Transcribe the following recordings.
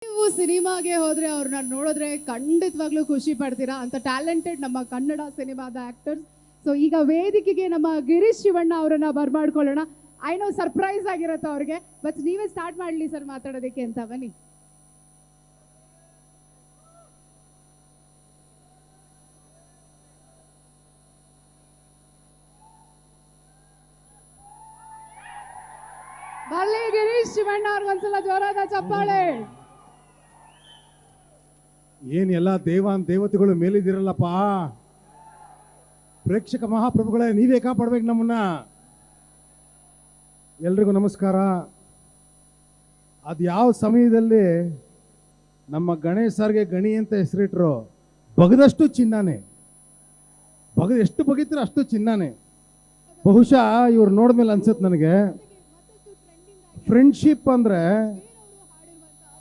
ನೀವು ಸಿನಿಮಾಗೆ ಹೋದ್ರೆ ಅವ್ರನ್ನ ನೋಡಿದ್ರೆ ಖಂಡಿತವಾಗ್ಲೂ ಖುಷಿ ಪಡ್ತೀರಾ ಅಂತ ಟ್ಯಾಲೆಂಟೆಡ್ ನಮ್ಮ ಕನ್ನಡ ಸಿನಿಮಾದ ಆಕ್ಟರ್ಸ್. ಸೊ ಈಗ ವೇದಿಕೆಗೆ ನಮ್ಮ ಗಿರೀಶ್ ಶಿವಣ್ಣ ಅವರನ್ನ ಬರ್ಮಾಡ್ಕೊಳ್ಳೋಣ. ಐ ನೋ ಸರ್ಪ್ರೈಸ್ ಆಗಿರುತ್ತೆ ಅವ್ರಿಗೆ, ಬಟ್ ನೀವೇ ಸ್ಟಾರ್ಟ್ ಮಾಡಲಿ ಸರ್ ಮಾತಾಡೋದಕ್ಕೆ ಅಂತ. ಬನ್ನಿ. ಬರ್ಲಿ ಗಿರೀಶ್ ಶಿವಣ್ಣ ಅವ್ರಿಗೊಂದ್ಸಲ ಜೋರಾದ ಚಪ್ಪಾಳೆ. ಏನ್ ಎಲ್ಲ ದೇವತೆಗಳು ಮೇಲಿದಿರಲ್ಲಪ್ಪ. ಪ್ರೇಕ್ಷಕ ಮಹಾಪ್ರಭುಗಳೇ, ನೀವೇ ಕಾಪಾಡ್ಬೇಕು ನಮ್ಮನ್ನ. ಎಲ್ರಿಗೂ ನಮಸ್ಕಾರ. ಅದು ಯಾವ ಸಮಯದಲ್ಲಿ ನಮ್ಮ ಗಣೇಶ್ ಸರ್ಗೆ ಗಣಿ ಅಂತ ಹೆಸರಿಟ್ರು, ಬಗದಷ್ಟು ಚಿನ್ನನೇ, ಎಷ್ಟು ಬಗಿತೀರೋ ಅಷ್ಟು ಚಿನ್ನನೇ. ಬಹುಶಃ ಇವ್ರು ನೋಡಿದ್ಮೇಲೆ ಅನ್ಸುತ್ತೆ ನನಗೆ, ಫ್ರೆಂಡ್ಶಿಪ್ ಅಂದ್ರೆ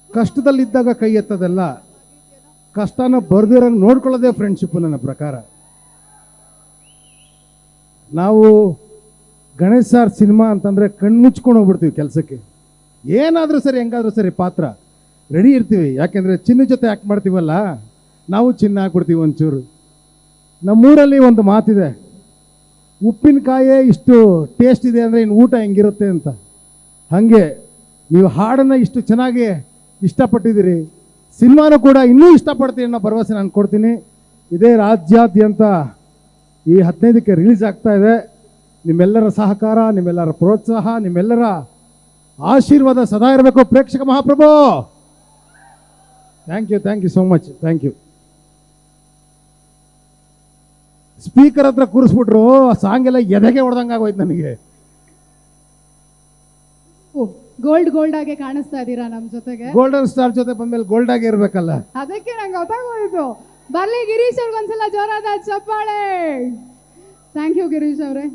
ಕಷ್ಟದಲ್ಲಿದ್ದಾಗ ಕೈ ಎತ್ತದಲ್ಲ, ಕಷ್ಟನ ಬರ್ದಿರಂಗೆ ನೋಡ್ಕೊಳ್ಳೋದೇ ಫ್ರೆಂಡ್ಶಿಪ್ ನನ್ನ ಪ್ರಕಾರ. ನಾವು ಗಣೇಶ್ ಸರ್ ಸಿನಿಮಾ ಅಂತಂದರೆ ಕಣ್ಮುಚ್ಕೊಂಡು ಹೋಗ್ಬಿಡ್ತೀವಿ ಕೆಲಸಕ್ಕೆ. ಏನಾದರೂ ಸರಿ, ಹೆಂಗಾದ್ರೂ ಸರಿ, ಪಾತ್ರ ರೆಡಿ ಇರ್ತೀವಿ. ಯಾಕೆಂದರೆ ಚಿನ್ನ ಜೊತೆ ಆ್ಯಕ್ಟ್ ಮಾಡ್ತೀವಲ್ಲ, ನಾವು ಚಿನ್ನ ಹಾಕ್ಬಿಡ್ತೀವಿ ಒಂಚೂರು. ನಮ್ಮೂರಲ್ಲಿ ಒಂದು ಮಾತಿದೆ, ಉಪ್ಪಿನಕಾಯೇ ಇಷ್ಟು ಟೇಸ್ಟ್ ಇದೆ ಅಂದರೆ ಇನ್ನು ಊಟ ಹೆಂಗಿರುತ್ತೆ ಅಂತ. ಹಾಗೆ ನೀವು ಹಾಡನ್ನು ಇಷ್ಟು ಚೆನ್ನಾಗಿ ಇಷ್ಟಪಟ್ಟಿದ್ದೀರಿ, ಸಿನಿಮಾನು ಕೂಡ ಇನ್ನೂ ಇಷ್ಟಪಡ್ತೀನಿ ಅನ್ನೋ ಭರವಸೆ ನಾನು ಕೊಡ್ತೀನಿ. ಇದೇ ರಾಜ್ಯಾದ್ಯಂತ ಈ 15ಕ್ಕೆ ರಿಲೀಸ್ ಆಗ್ತಾ ಇದೆ. ನಿಮ್ಮೆಲ್ಲರ ಸಹಕಾರ, ನಿಮ್ಮೆಲ್ಲರ ಪ್ರೋತ್ಸಾಹ, ನಿಮ್ಮೆಲ್ಲರ ಆಶೀರ್ವಾದ ಸದಾ ಇರಬೇಕು ಪ್ರೇಕ್ಷಕ ಮಹಾಪ್ರಭು. Thank you so much. Thank you. Speaker ಹತ್ರ ಕೂರಿಸ್ಬಿಟ್ರು, ಆ ಸಾಂಗ್ ಎಲ್ಲ ಎದೆಗೆ ಹೊಡೆದಂಗೆ ಆಗೋಯ್ತು ನನಗೆ. ಗೋಲ್ಡ್ ಆಗಿ ಕಾಣಿಸ್ತಾ ಇದ್ದೀರಾ ನಮ್ಮ ಜೊತೆಗೆ. ಗೋಲ್ಡನ್ ಸ್ಟಾರ್ ಜೊತೆ ಬಂದ್ಮೇಲೆ ಗೋಲ್ಡ್ ಆಗಿ ಇರ್ಬೇಕಲ್ಲ, ಅದಕ್ಕೆ ನಂಗೆ ಗೊತ್ತಾಗೋಯ್ತು. ಬರ್ಲಿ ಗಿರೀಶ್ ಅವ್ರಿಗೊಂದ್ಸಲ ಜೋರಾದ ಚಪ್ಪಾಳೆ. ಥ್ಯಾಂಕ್ ಯು ಗಿರೀಶ್ ಅವರೇ.